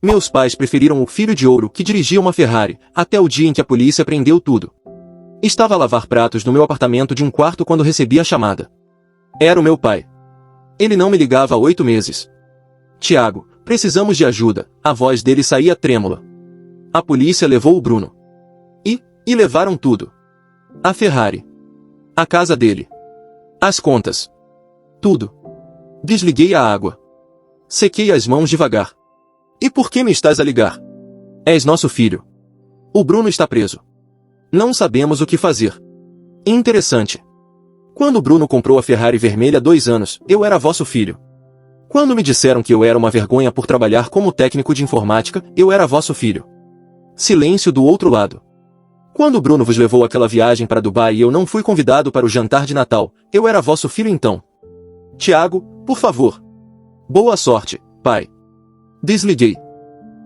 Meus pais preferiram o filho de ouro que dirigia uma Ferrari, até o dia em que a polícia prendeu tudo. Estava a lavar pratos no meu apartamento de um quarto quando recebi a chamada. Era o meu pai. Ele não me ligava há 8 meses. Tiago, precisamos de ajuda, a voz dele saía trêmula. A polícia levou o Bruno. E levaram tudo. A Ferrari. A casa dele. As contas. Tudo. Desliguei a água. Sequei as mãos devagar. E por que me estás a ligar? És nosso filho. O Bruno está preso. Não sabemos o que fazer. Interessante. Quando o Bruno comprou a Ferrari vermelha há 2 anos, eu era vosso filho. Quando me disseram que eu era uma vergonha por trabalhar como técnico de informática, eu era vosso filho. Silêncio do outro lado. Quando o Bruno vos levou àquela viagem para Dubai e eu não fui convidado para o jantar de Natal, eu era vosso filho então. Tiago, por favor. Boa sorte, pai. Desliguei.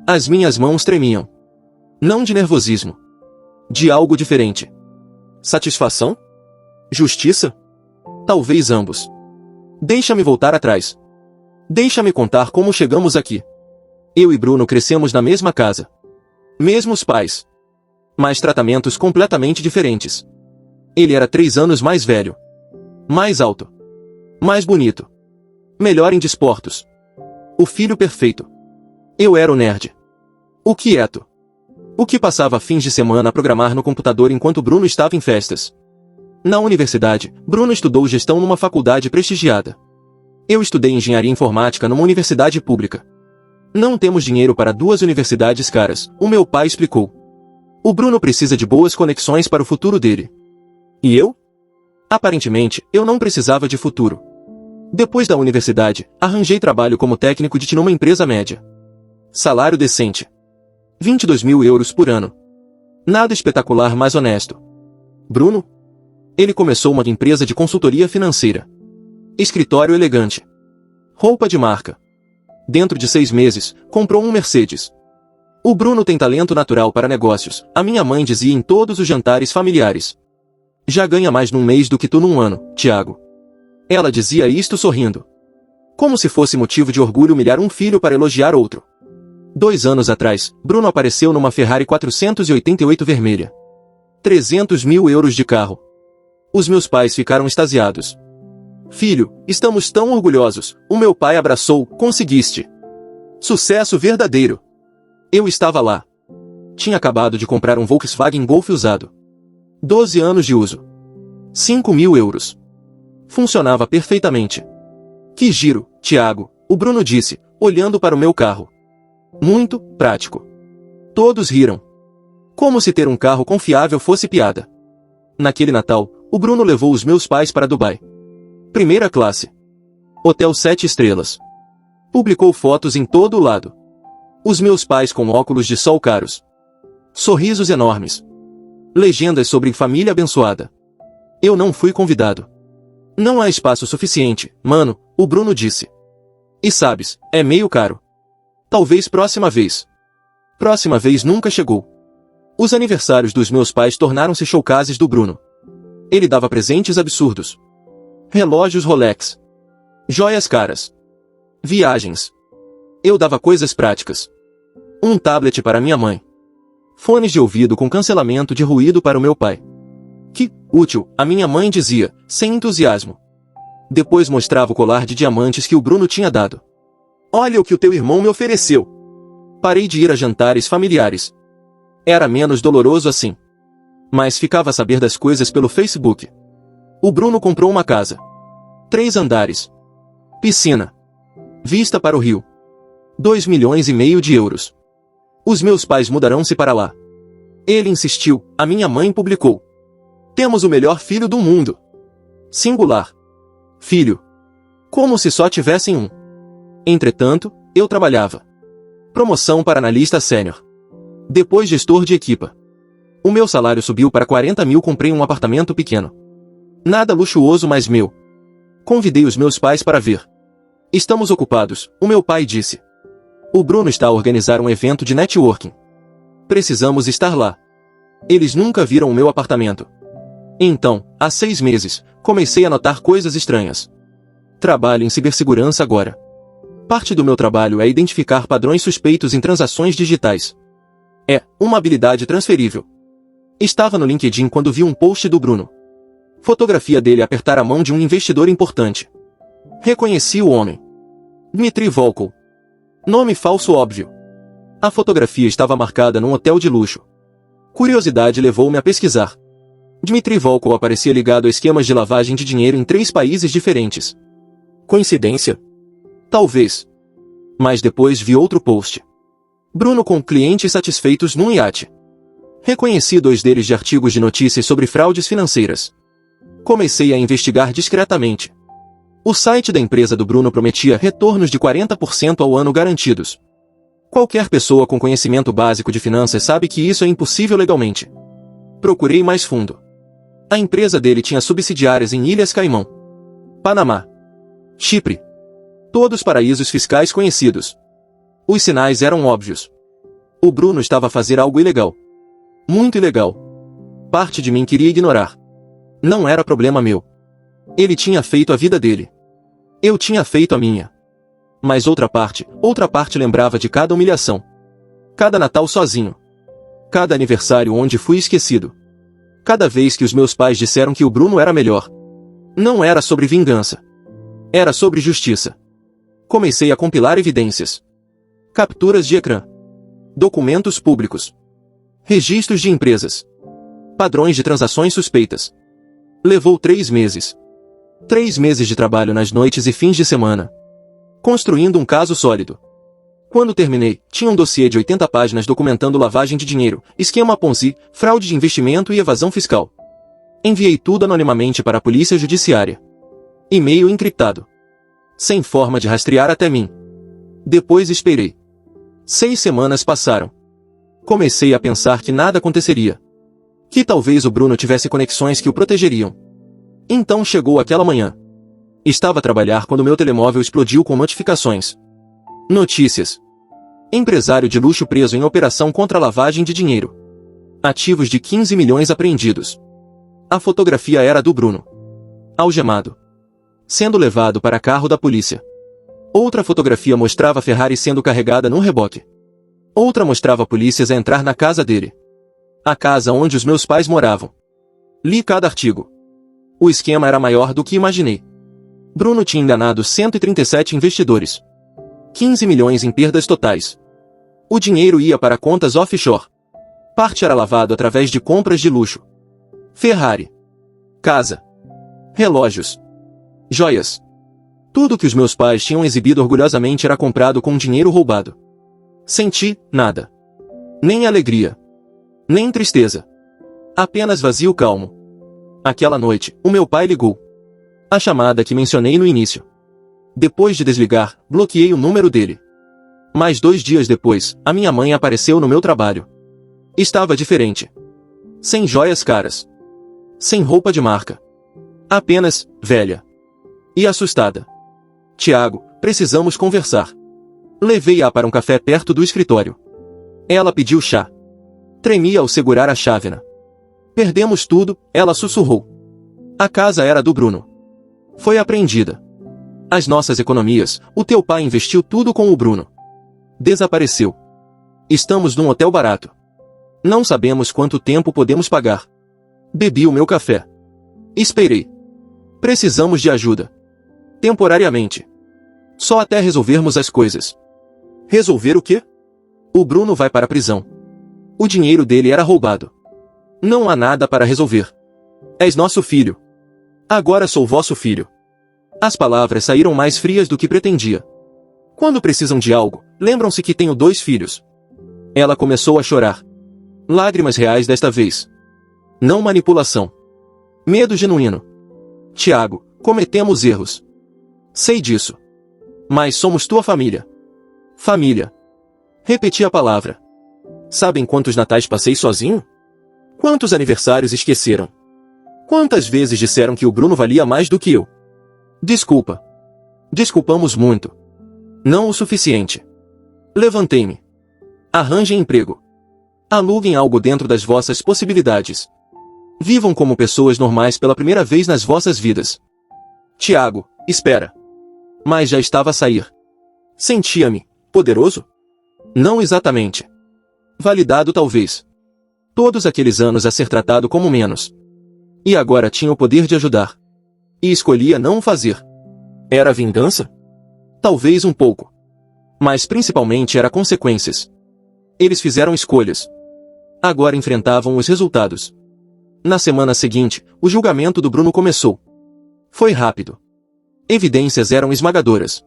As minhas mãos tremiam. Não de nervosismo. De algo diferente. Satisfação? Justiça? Talvez ambos. Deixa-me voltar atrás. Deixa-me contar como chegamos aqui. Eu e Bruno crescemos na mesma casa. Mesmos pais. Mas tratamentos completamente diferentes. Ele era 3 anos mais velho. Mais alto. Mais bonito. Melhor em desportos. O filho perfeito. Eu era o nerd. O quieto. O que passava fins de semana a programar no computador enquanto Bruno estava em festas. Na universidade, Bruno estudou gestão numa faculdade prestigiada. Eu estudei engenharia informática numa universidade pública. Não temos dinheiro para 2 universidades caras, o meu pai explicou. O Bruno precisa de boas conexões para o futuro dele. E eu? Aparentemente, eu não precisava de futuro. Depois da universidade, arranjei trabalho como técnico de TI numa empresa média. Salário decente. 22.000 euros por ano. Nada espetacular, mas honesto. Bruno? Ele começou uma empresa de consultoria financeira. Escritório elegante. Roupa de marca. Dentro de 6 meses, comprou um Mercedes. O Bruno tem talento natural para negócios, a minha mãe dizia em todos os jantares familiares. Já ganha mais num mês do que tu num ano, Tiago. Ela dizia isto sorrindo. Como se fosse motivo de orgulho humilhar um filho para elogiar outro. 2 anos atrás, Bruno apareceu numa Ferrari 488 vermelha. 300.000 euros de carro. Os meus pais ficaram extasiados. Filho, estamos tão orgulhosos, o meu pai abraçou, conseguiste. Sucesso verdadeiro. Eu estava lá. Tinha acabado de comprar um Volkswagen Golf usado. 12 anos de uso. 5.000 euros. Funcionava perfeitamente. Que giro, Tiago, o Bruno disse, olhando para o meu carro. Muito prático. Todos riram. Como se ter um carro confiável fosse piada. Naquele Natal, o Bruno levou os meus pais para Dubai. Primeira classe. Hotel 7 estrelas. Publicou fotos em todo o lado. Os meus pais com óculos de sol caros. Sorrisos enormes. Legendas sobre família abençoada. Eu não fui convidado. Não há espaço suficiente, mano, o Bruno disse. E sabes, é meio caro. Talvez próxima vez. Próxima vez nunca chegou. Os aniversários dos meus pais tornaram-se showcases do Bruno. Ele dava presentes absurdos. Relógios Rolex. Joias caras. Viagens. Eu dava coisas práticas. Um tablet para minha mãe. Fones de ouvido com cancelamento de ruído para o meu pai. Que útil, a minha mãe dizia, sem entusiasmo. Depois mostrava o colar de diamantes que o Bruno tinha dado. Olha o que o teu irmão me ofereceu. Parei de ir a jantares familiares. Era menos doloroso assim. Mas ficava a saber das coisas pelo Facebook. O Bruno comprou uma casa. 3 andares. Piscina. Vista para o rio. 2,5 milhões de euros. Os meus pais mudarão-se para lá. Ele insistiu, a minha mãe publicou. Temos o melhor filho do mundo. Singular. Filho. Como se só tivessem um. Entretanto, eu trabalhava. Promoção para analista sênior. Depois gestor de equipa. O meu salário subiu para 40.000, comprei um apartamento pequeno. Nada luxuoso, mas meu. Convidei os meus pais para ver. Estamos ocupados, o meu pai disse. O Bruno está a organizar um evento de networking. Precisamos estar lá. Eles nunca viram o meu apartamento. Então, há 6 meses, comecei a notar coisas estranhas. Trabalho em cibersegurança agora. Parte do meu trabalho é identificar padrões suspeitos em transações digitais. É uma habilidade transferível. Estava no LinkedIn quando vi um post do Bruno. Fotografia dele apertar a mão de um investidor importante. Reconheci o homem. Dmitry Volkov. Nome falso óbvio. A fotografia estava marcada num hotel de luxo. Curiosidade levou-me a pesquisar. Dmitry Volkov aparecia ligado a esquemas de lavagem de dinheiro em 3 países diferentes. Coincidência? Talvez. Mas depois vi outro post. Bruno com clientes satisfeitos num iate. Reconheci 2 deles de artigos de notícias sobre fraudes financeiras. Comecei a investigar discretamente. O site da empresa do Bruno prometia retornos de 40% ao ano garantidos. Qualquer pessoa com conhecimento básico de finanças sabe que isso é impossível legalmente. Procurei mais fundo. A empresa dele tinha subsidiárias em Ilhas Caimão, Panamá, Chipre. Todos paraísos fiscais conhecidos. Os sinais eram óbvios. O Bruno estava a fazer algo ilegal. Muito ilegal. Parte de mim queria ignorar. Não era problema meu. Ele tinha feito a vida dele. Eu tinha feito a minha. Mas outra parte lembrava de cada humilhação. Cada Natal sozinho. Cada aniversário onde fui esquecido. Cada vez que os meus pais disseram que o Bruno era melhor. Não era sobre vingança. Era sobre justiça. Comecei a compilar evidências. Capturas de ecrã. Documentos públicos. Registros de empresas. Padrões de transações suspeitas. Levou 3 meses. 3 meses de trabalho nas noites e fins de semana. Construindo um caso sólido. Quando terminei, tinha um dossiê de 80 páginas documentando lavagem de dinheiro, esquema Ponzi, fraude de investimento e evasão fiscal. Enviei tudo anonimamente para a polícia judiciária. E-mail encriptado. Sem forma de rastrear até mim. Depois esperei. 6 semanas passaram. Comecei a pensar que nada aconteceria. Que talvez o Bruno tivesse conexões que o protegeriam. Então chegou aquela manhã. Estava a trabalhar quando meu telemóvel explodiu com notificações. Notícias. Empresário de luxo preso em operação contra lavagem de dinheiro. Ativos de 15 milhões apreendidos. A fotografia era do Bruno. Algemado. Sendo levado para carro da polícia. Outra fotografia mostrava a Ferrari sendo carregada num reboque. Outra mostrava polícias a entrar na casa dele. A casa onde os meus pais moravam. Li cada artigo. O esquema era maior do que imaginei. Bruno tinha enganado 137 investidores. 15 milhões em perdas totais. O dinheiro ia para contas offshore. Parte era lavado através de compras de luxo. Ferrari. Casa. Relógios. Joias. Tudo que os meus pais tinham exibido orgulhosamente era comprado com dinheiro roubado. Senti nada. Nem alegria. Nem tristeza. Apenas vazio calmo. Aquela noite, o meu pai ligou. A chamada que mencionei no início. Depois de desligar, bloqueei o número dele. Mais 2 dias depois, a minha mãe apareceu no meu trabalho. Estava diferente. Sem joias caras. Sem roupa de marca. Apenas, velha. E assustada. Tiago, precisamos conversar. Levei-a para um café perto do escritório. Ela pediu chá. Tremia ao segurar a chávena. Perdemos tudo, ela sussurrou. A casa era do Bruno. Foi apreendida. As nossas economias, o teu pai investiu tudo com o Bruno. Desapareceu. Estamos num hotel barato. Não sabemos quanto tempo podemos pagar. Bebi o meu café. Esperei. Precisamos de ajuda. Temporariamente. Só até resolvermos as coisas. Resolver o quê? O Bruno vai para a prisão. O dinheiro dele era roubado. Não há nada para resolver. És nosso filho. Agora sou vosso filho. As palavras saíram mais frias do que pretendia. Quando precisam de algo, lembram-se que tenho 2 filhos. Ela começou a chorar. Lágrimas reais desta vez. Não manipulação. Medo genuíno. Tiago, cometemos erros. Sei disso. Mas somos tua família. Família. Repeti a palavra. Sabem quantos natais passei sozinho? Quantos aniversários esqueceram? Quantas vezes disseram que o Bruno valia mais do que eu? Desculpa. Desculpamos muito. Não o suficiente. Levantei-me. Arranjem emprego. Aluguem algo dentro das vossas possibilidades. Vivam como pessoas normais pela primeira vez nas vossas vidas. Tiago, espera. Mas já estava a sair. Sentia-me poderoso? Não exatamente. Validado talvez. Todos aqueles anos a ser tratado como menos. E agora tinha o poder de ajudar. E escolhia não o fazer. Era vingança? Talvez um pouco. Mas principalmente era consequências. Eles fizeram escolhas. Agora enfrentavam os resultados. Na semana seguinte, o julgamento do Bruno começou. Foi rápido. Evidências eram esmagadoras.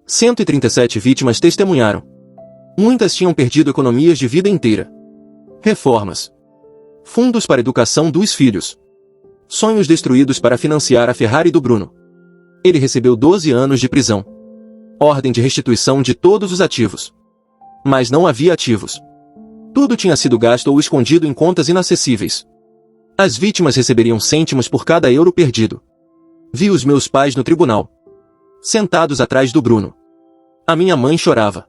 137 vítimas testemunharam. Muitas tinham perdido economias de vida inteira. Reformas. Fundos para a educação dos filhos. Sonhos destruídos para financiar a Ferrari do Bruno. Ele recebeu 12 anos de prisão. Ordem de restituição de todos os ativos. Mas não havia ativos. Tudo tinha sido gasto ou escondido em contas inacessíveis. As vítimas receberiam cêntimos por cada euro perdido. Vi os meus pais no tribunal. Sentados atrás do Bruno. A minha mãe chorava.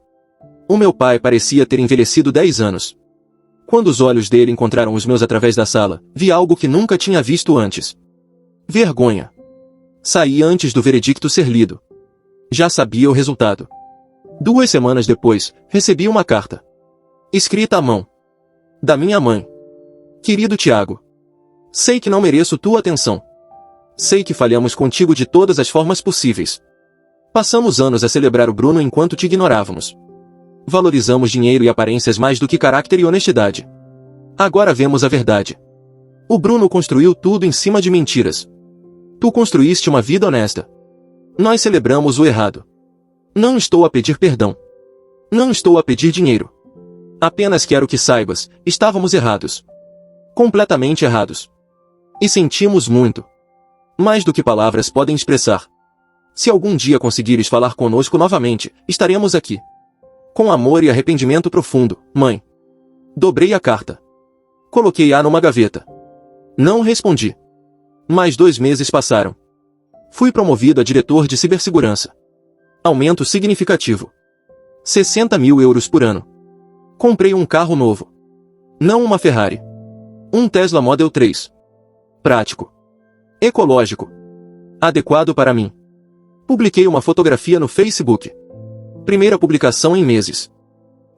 O meu pai parecia ter envelhecido 10 anos. Quando os olhos dele encontraram os meus através da sala, vi algo que nunca tinha visto antes. Vergonha. Saí antes do veredicto ser lido. Já sabia o resultado. 2 semanas depois, recebi uma carta. Escrita à mão. Da minha mãe. Querido Tiago. Sei que não mereço tua atenção. Sei que falhamos contigo de todas as formas possíveis. Passamos anos a celebrar o Bruno enquanto te ignorávamos. Valorizamos dinheiro e aparências mais do que caráter e honestidade. Agora vemos a verdade. O Bruno construiu tudo em cima de mentiras. Tu construíste uma vida honesta. Nós celebramos o errado. Não estou a pedir perdão. Não estou a pedir dinheiro. Apenas quero que saibas, estávamos errados. Completamente errados. E sentimos muito. Mais do que palavras podem expressar. Se algum dia conseguires falar conosco novamente, estaremos aqui. Com amor e arrependimento profundo, mãe. Dobrei a carta. Coloquei-a numa gaveta. Não respondi. Mais 2 meses passaram. Fui promovido a diretor de cibersegurança. Aumento significativo. 60 mil euros por ano. Comprei um carro novo. Não uma Ferrari. Um Tesla Model 3. Prático. Ecológico. Adequado para mim. Publiquei uma fotografia no Facebook. Primeira publicação em meses.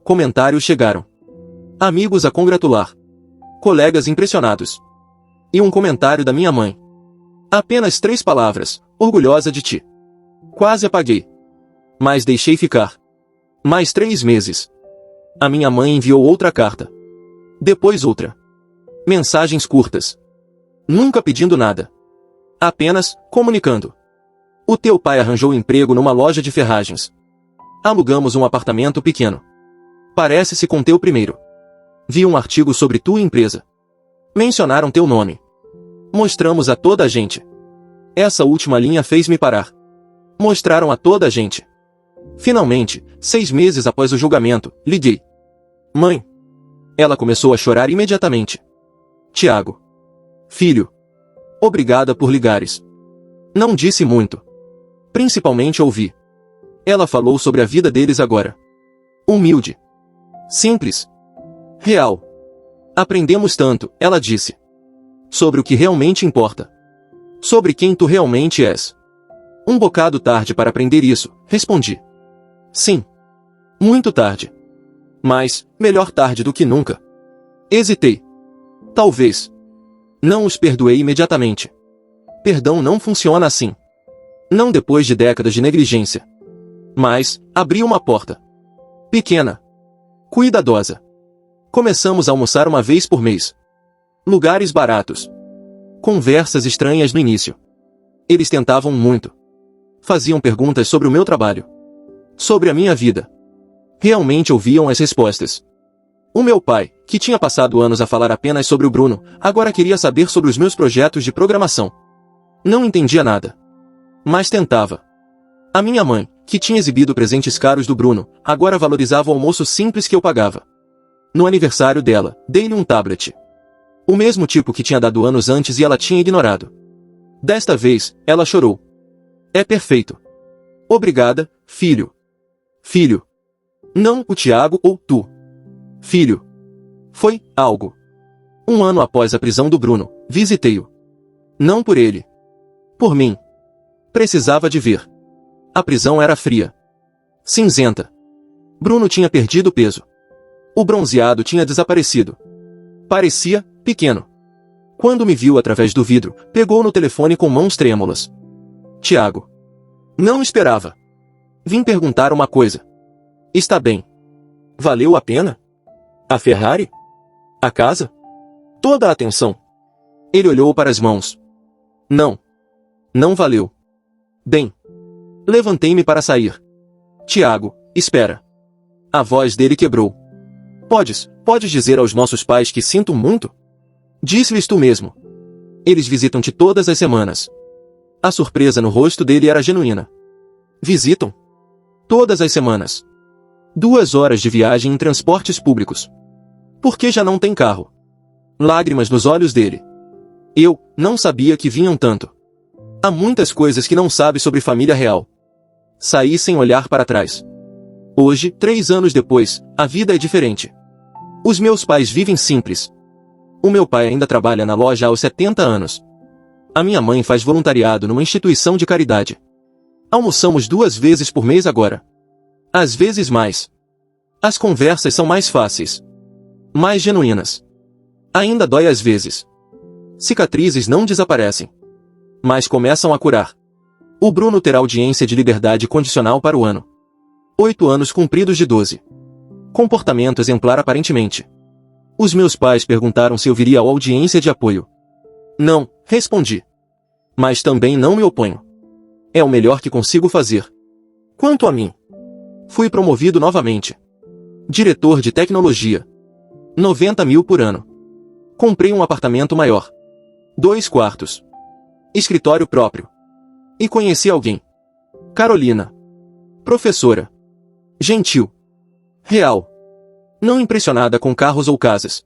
Comentários chegaram. Amigos a congratular. Colegas impressionados. E um comentário da minha mãe. Apenas 3 palavras, orgulhosa de ti. Quase apaguei. Mas deixei ficar. Mais 3 meses. A minha mãe enviou outra carta. Depois outra. Mensagens curtas. Nunca pedindo nada. Apenas, comunicando. O teu pai arranjou emprego numa loja de ferragens. Alugamos um apartamento pequeno. Parece-se com teu primeiro. Vi um artigo sobre tua empresa. Mencionaram teu nome. Mostramos a toda a gente. Essa última linha fez-me parar. Mostraram a toda a gente. Finalmente, 6 meses após o julgamento, liguei. Mãe. Ela começou a chorar imediatamente. Tiago. Filho. Obrigada por ligares. Não disse muito. Principalmente ouvi. Ela falou sobre a vida deles agora. Humilde. Simples. Real. Aprendemos tanto, ela disse. Sobre o que realmente importa. Sobre quem tu realmente és. Um bocado tarde para aprender isso, respondi. Sim. Muito tarde. Mas, melhor tarde do que nunca. Hesitei. Talvez. Não os perdoei imediatamente. Perdão não funciona assim. Não depois de décadas de negligência. Mas, abri uma porta. Pequena. Cuidadosa. Começamos a almoçar uma vez por mês. Lugares baratos. Conversas estranhas no início. Eles tentavam muito. Faziam perguntas sobre o meu trabalho. Sobre a minha vida. Realmente ouviam as respostas. O meu pai, que tinha passado anos a falar apenas sobre o Bruno, agora queria saber sobre os meus projetos de programação. Não entendia nada. Mas tentava. A minha mãe, que tinha exibido presentes caros do Bruno, agora valorizava o almoço simples que eu pagava. No aniversário dela, dei-lhe um tablet. O mesmo tipo que tinha dado anos antes e ela tinha ignorado. Desta vez, ela chorou. É perfeito. Obrigada, filho. Filho. Não o Tiago ou tu. Filho. Foi algo. 1 ano após a prisão do Bruno, visitei-o. Não por ele. Por mim. Precisava de ver. A prisão era fria. cinzenta. Bruno tinha perdido peso. O bronzeado tinha desaparecido. Parecia pequeno. Quando me viu através do vidro, pegou no telefone com mãos trêmulas. Tiago. Não esperava. Vim perguntar uma coisa. Está bem. Valeu a pena? A Ferrari? A casa? Toda a atenção. Ele olhou para as mãos. Não. Não valeu. Bem. Levantei-me para sair. Tiago, espera. A voz dele quebrou. Podes dizer aos nossos pais que sinto muito? Disse-lhes tu mesmo. Eles visitam-te todas as semanas. A surpresa no rosto dele era genuína. Visitam? Todas as semanas. 2 horas de viagem em transportes públicos. Por que já não tem carro? Lágrimas nos olhos dele. Eu não sabia que vinham tanto. Há muitas coisas que não sabe sobre família real. Saí sem olhar para trás. Hoje, 3 anos depois, a vida é diferente. Os meus pais vivem simples. O meu pai ainda trabalha na loja aos 70 anos. A minha mãe faz voluntariado numa instituição de caridade. Almoçamos 2 vezes por mês agora. Às vezes mais. As conversas são mais fáceis. Mais genuínas. Ainda dói às vezes. Cicatrizes não desaparecem. Mas começam a curar. O Bruno terá audiência de liberdade condicional para o ano. 8 anos cumpridos de 12. Comportamento exemplar aparentemente. Os meus pais perguntaram se eu viria à audiência de apoio. Não, respondi. Mas também não me oponho. É o melhor que consigo fazer. Quanto a mim, fui promovido novamente. Diretor de tecnologia. 90 mil por ano. Comprei um apartamento maior. 2 quartos. Escritório próprio. E conheci alguém. Carolina. Professora. Gentil. Real. Não impressionada com carros ou casas.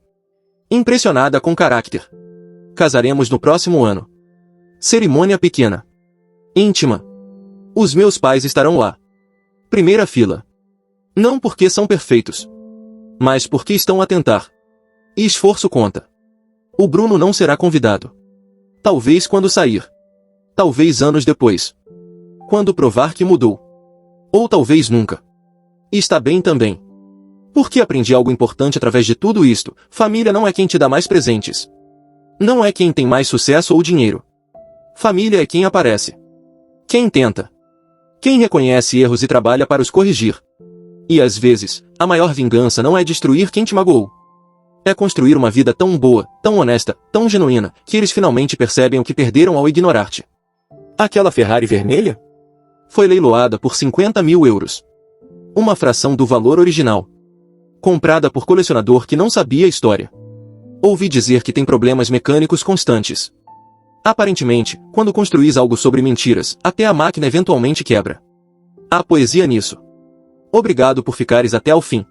Impressionada com caráter. Casaremos no próximo ano. Cerimônia pequena. Íntima. Os meus pais estarão lá. Primeira fila. Não porque são perfeitos. Mas porque estão a tentar. E esforço conta. O Bruno não será convidado. Talvez quando sair. Talvez anos depois. Quando provar que mudou. Ou talvez nunca. E está bem também. Porque aprendi algo importante através de tudo isto. Família não é quem te dá mais presentes. Não é quem tem mais sucesso ou dinheiro. Família é quem aparece. Quem tenta. Quem reconhece erros e trabalha para os corrigir. E às vezes, a maior vingança não é destruir quem te magoou. É construir uma vida tão boa, tão honesta, tão genuína, que eles finalmente percebem o que perderam ao ignorar-te. Aquela Ferrari vermelha? Foi leiloada por 50 mil euros. Uma fração do valor original. Comprada por colecionador que não sabia a história. Ouvi dizer que tem problemas mecânicos constantes. Aparentemente, quando construís algo sobre mentiras, até a máquina eventualmente quebra. Há poesia nisso. Obrigado por ficares até ao fim.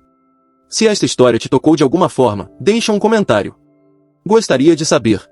Se esta história te tocou de alguma forma, deixa um comentário. Gostaria de saber.